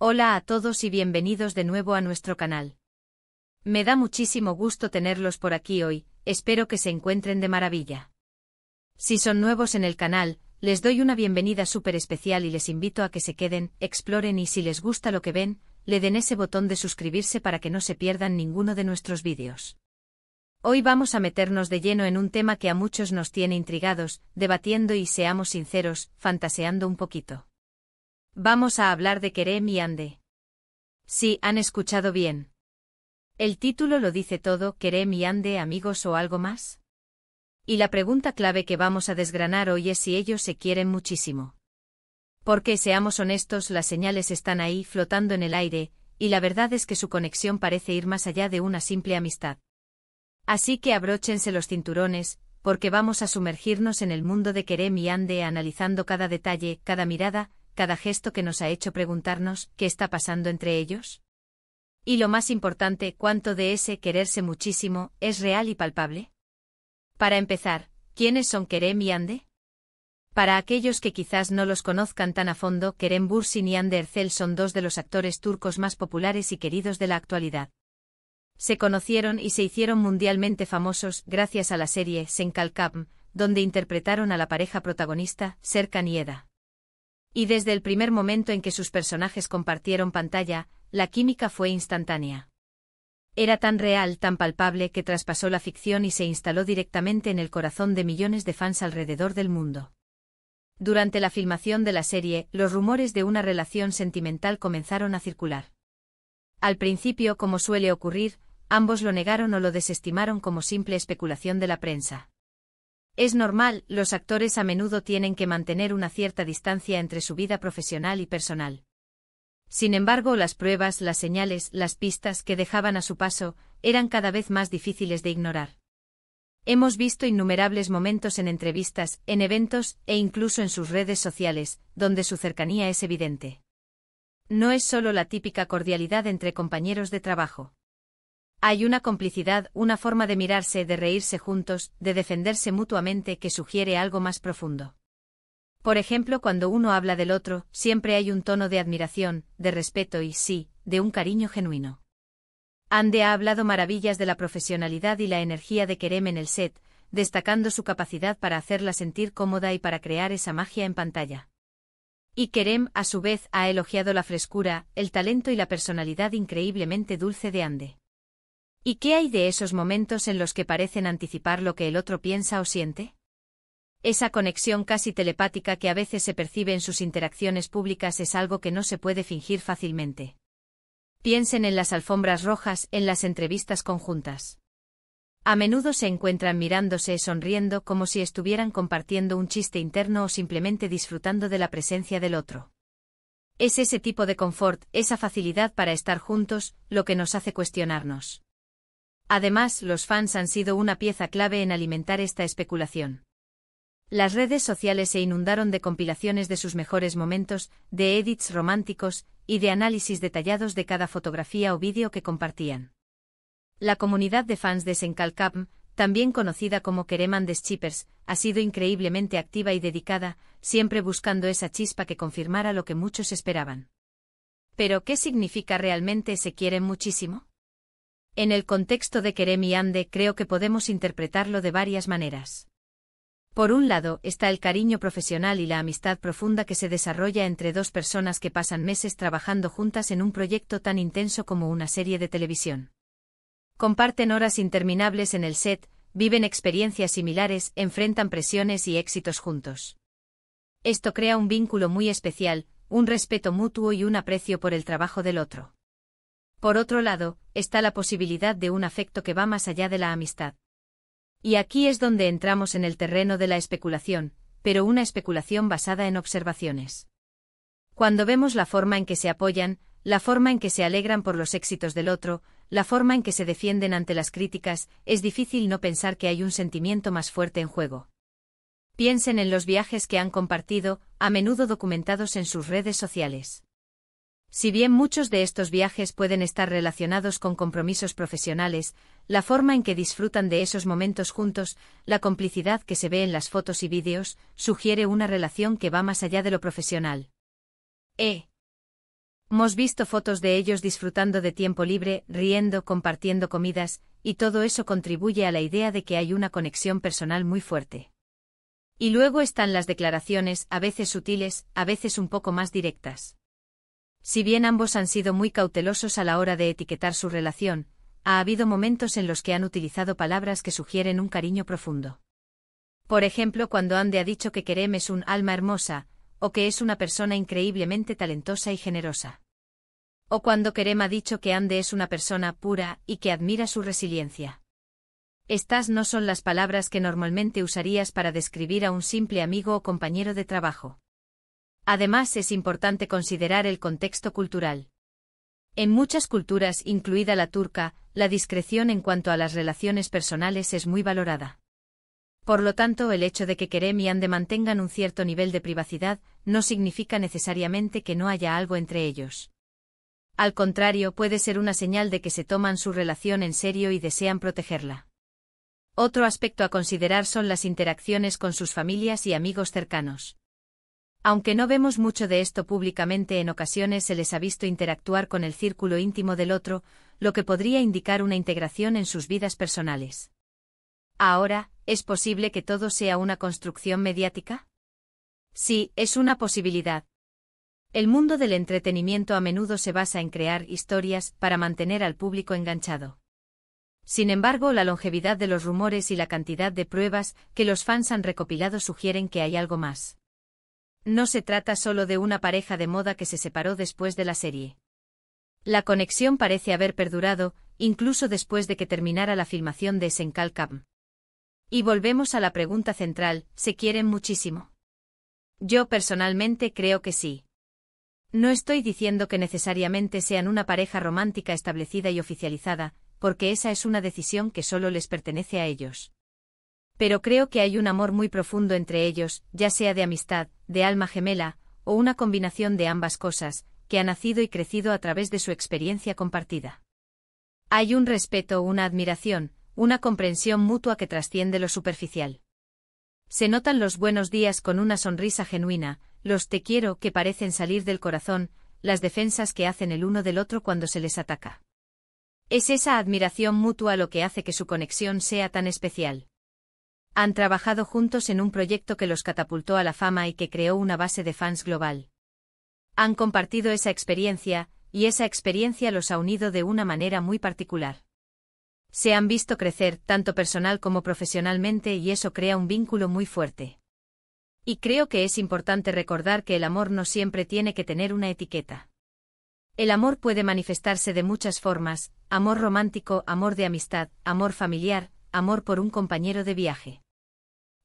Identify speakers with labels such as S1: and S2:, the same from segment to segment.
S1: Hola a todos y bienvenidos de nuevo a nuestro canal. Me da muchísimo gusto tenerlos por aquí hoy, espero que se encuentren de maravilla. Si son nuevos en el canal, les doy una bienvenida súper especial y les invito a que se queden, exploren y si les gusta lo que ven, le den ese botón de suscribirse para que no se pierdan ninguno de nuestros vídeos. Hoy vamos a meternos de lleno en un tema que a muchos nos tiene intrigados, debatiendo y seamos sinceros, fantaseando un poquito. Vamos a hablar de Kerem y Hande. Sí, han escuchado bien. El título lo dice todo, Kerem y Hande, amigos o algo más. Y la pregunta clave que vamos a desgranar hoy es si ellos se quieren muchísimo. Porque seamos honestos, las señales están ahí flotando en el aire, y la verdad es que su conexión parece ir más allá de una simple amistad. Así que abróchense los cinturones, porque vamos a sumergirnos en el mundo de Kerem y Hande analizando cada detalle, cada mirada, cada gesto que nos ha hecho preguntarnos ¿qué está pasando entre ellos? Y lo más importante, ¿cuánto de ese quererse muchísimo es real y palpable? Para empezar, ¿quiénes son Kerem y Hande? Para aquellos que quizás no los conozcan tan a fondo, Kerem Bürsin y Hande Erçel son dos de los actores turcos más populares y queridos de la actualidad. Se conocieron y se hicieron mundialmente famosos gracias a la serie Sen Kalkam, donde interpretaron a la pareja protagonista, Serkan y Eda. Y desde el primer momento en que sus personajes compartieron pantalla, la química fue instantánea. Era tan real, tan palpable que traspasó la ficción y se instaló directamente en el corazón de millones de fans alrededor del mundo. Durante la filmación de la serie, los rumores de una relación sentimental comenzaron a circular. Al principio, como suele ocurrir, ambos lo negaron o lo desestimaron como simple especulación de la prensa. Es normal, los actores a menudo tienen que mantener una cierta distancia entre su vida profesional y personal. Sin embargo, las pruebas, las señales, las pistas que dejaban a su paso, eran cada vez más difíciles de ignorar. Hemos visto innumerables momentos en entrevistas, en eventos, e incluso en sus redes sociales, donde su cercanía es evidente. No es solo la típica cordialidad entre compañeros de trabajo. Hay una complicidad, una forma de mirarse, de reírse juntos, de defenderse mutuamente que sugiere algo más profundo. Por ejemplo, cuando uno habla del otro, siempre hay un tono de admiración, de respeto y, sí, de un cariño genuino. Hande ha hablado maravillas de la profesionalidad y la energía de Kerem en el set, destacando su capacidad para hacerla sentir cómoda y para crear esa magia en pantalla. Y Kerem, a su vez, ha elogiado la frescura, el talento y la personalidad increíblemente dulce de Hande. ¿Y qué hay de esos momentos en los que parecen anticipar lo que el otro piensa o siente? Esa conexión casi telepática que a veces se percibe en sus interacciones públicas es algo que no se puede fingir fácilmente. Piensen en las alfombras rojas, en las entrevistas conjuntas. A menudo se encuentran mirándose, sonriendo como si estuvieran compartiendo un chiste interno o simplemente disfrutando de la presencia del otro. Es ese tipo de confort, esa facilidad para estar juntos, lo que nos hace cuestionarnos. Además, los fans han sido una pieza clave en alimentar esta especulación. Las redes sociales se inundaron de compilaciones de sus mejores momentos, de edits románticos, y de análisis detallados de cada fotografía o vídeo que compartían. La comunidad de fans de Sen Kalkam, también conocida como Kerem Hande Shippers, ha sido increíblemente activa y dedicada, siempre buscando esa chispa que confirmara lo que muchos esperaban. ¿Pero qué significa realmente se quieren muchísimo? En el contexto de Kerem y Hande creo que podemos interpretarlo de varias maneras. Por un lado, está el cariño profesional y la amistad profunda que se desarrolla entre dos personas que pasan meses trabajando juntas en un proyecto tan intenso como una serie de televisión. Comparten horas interminables en el set, viven experiencias similares, enfrentan presiones y éxitos juntos. Esto crea un vínculo muy especial, un respeto mutuo y un aprecio por el trabajo del otro. Por otro lado, está la posibilidad de un afecto que va más allá de la amistad. Y aquí es donde entramos en el terreno de la especulación, pero una especulación basada en observaciones. Cuando vemos la forma en que se apoyan, la forma en que se alegran por los éxitos del otro, la forma en que se defienden ante las críticas, es difícil no pensar que hay un sentimiento más fuerte en juego. Piensen en los viajes que han compartido, a menudo documentados en sus redes sociales. Si bien muchos de estos viajes pueden estar relacionados con compromisos profesionales, la forma en que disfrutan de esos momentos juntos, la complicidad que se ve en las fotos y vídeos, sugiere una relación que va más allá de lo profesional. Hemos visto fotos de ellos disfrutando de tiempo libre, riendo, compartiendo comidas, y todo eso contribuye a la idea de que hay una conexión personal muy fuerte. Y luego están las declaraciones, a veces sutiles, a veces un poco más directas. Si bien ambos han sido muy cautelosos a la hora de etiquetar su relación, ha habido momentos en los que han utilizado palabras que sugieren un cariño profundo. Por ejemplo, cuando Ande ha dicho que Kerem es un alma hermosa, o que es una persona increíblemente talentosa y generosa. O cuando Kerem ha dicho que Ande es una persona pura y que admira su resiliencia. Estas no son las palabras que normalmente usarías para describir a un simple amigo o compañero de trabajo. Además, es importante considerar el contexto cultural. En muchas culturas, incluida la turca, la discreción en cuanto a las relaciones personales es muy valorada. Por lo tanto, el hecho de que Kerem y Ande mantengan un cierto nivel de privacidad no significa necesariamente que no haya algo entre ellos. Al contrario, puede ser una señal de que se toman su relación en serio y desean protegerla. Otro aspecto a considerar son las interacciones con sus familias y amigos cercanos. Aunque no vemos mucho de esto públicamente, en ocasiones se les ha visto interactuar con el círculo íntimo del otro, lo que podría indicar una integración en sus vidas personales. Ahora, ¿es posible que todo sea una construcción mediática? Sí, es una posibilidad. El mundo del entretenimiento a menudo se basa en crear historias para mantener al público enganchado. Sin embargo, la longevidad de los rumores y la cantidad de pruebas que los fans han recopilado sugieren que hay algo más. No se trata solo de una pareja de moda que se separó después de la serie. La conexión parece haber perdurado, incluso después de que terminara la filmación de Senkalkam. Y volvemos a la pregunta central, ¿se quieren muchísimo? Yo personalmente creo que sí. No estoy diciendo que necesariamente sean una pareja romántica establecida y oficializada, porque esa es una decisión que solo les pertenece a ellos. Pero creo que hay un amor muy profundo entre ellos, ya sea de amistad, de alma gemela, o una combinación de ambas cosas, que ha nacido y crecido a través de su experiencia compartida. Hay un respeto, una admiración, una comprensión mutua que trasciende lo superficial. Se notan los buenos días con una sonrisa genuina, los te quiero que parecen salir del corazón, las defensas que hacen el uno del otro cuando se les ataca. Es esa admiración mutua lo que hace que su conexión sea tan especial. Han trabajado juntos en un proyecto que los catapultó a la fama y que creó una base de fans global. Han compartido esa experiencia, y esa experiencia los ha unido de una manera muy particular. Se han visto crecer, tanto personal como profesionalmente, y eso crea un vínculo muy fuerte. Y creo que es importante recordar que el amor no siempre tiene que tener una etiqueta. El amor puede manifestarse de muchas formas: amor romántico, amor de amistad, amor familiar, amor por un compañero de viaje.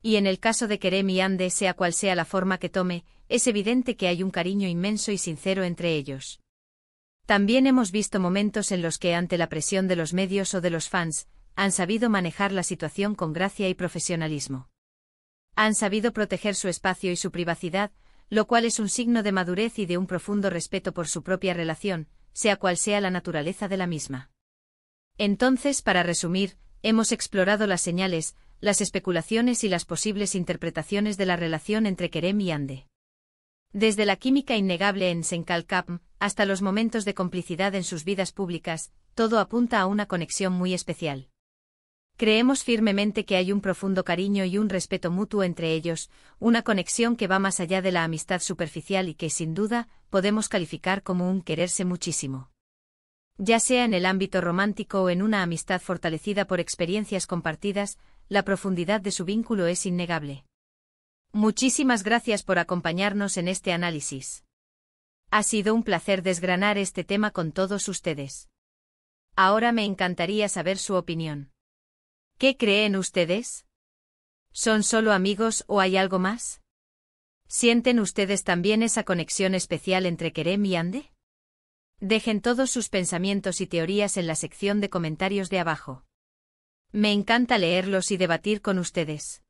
S1: Y en el caso de Kerem y Ande, sea cual sea la forma que tome, es evidente que hay un cariño inmenso y sincero entre ellos. También hemos visto momentos en los que, ante la presión de los medios o de los fans, han sabido manejar la situación con gracia y profesionalismo. Han sabido proteger su espacio y su privacidad, lo cual es un signo de madurez y de un profundo respeto por su propia relación, sea cual sea la naturaleza de la misma. Entonces, para resumir, hemos explorado las señales, las especulaciones y las posibles interpretaciones de la relación entre Kerem y Ande. Desde la química innegable en Senkalkam, hasta los momentos de complicidad en sus vidas públicas, todo apunta a una conexión muy especial. Creemos firmemente que hay un profundo cariño y un respeto mutuo entre ellos, una conexión que va más allá de la amistad superficial y que, sin duda, podemos calificar como un quererse muchísimo. Ya sea en el ámbito romántico o en una amistad fortalecida por experiencias compartidas, la profundidad de su vínculo es innegable. Muchísimas gracias por acompañarnos en este análisis. Ha sido un placer desgranar este tema con todos ustedes. Ahora me encantaría saber su opinión. ¿Qué creen ustedes? ¿Son solo amigos o hay algo más? ¿Sienten ustedes también esa conexión especial entre Kerem y Ande? Dejen todos sus pensamientos y teorías en la sección de comentarios de abajo. Me encanta leerlos y debatir con ustedes.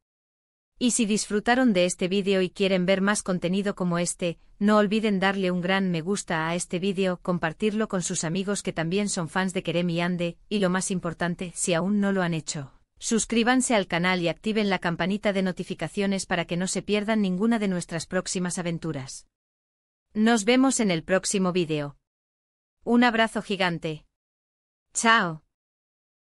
S1: Y si disfrutaron de este vídeo y quieren ver más contenido como este, no olviden darle un gran me gusta a este vídeo, compartirlo con sus amigos que también son fans de Kerem y Ande, y lo más importante, si aún no lo han hecho, suscríbanse al canal y activen la campanita de notificaciones para que no se pierdan ninguna de nuestras próximas aventuras. Nos vemos en el próximo vídeo. Un abrazo gigante. Chao.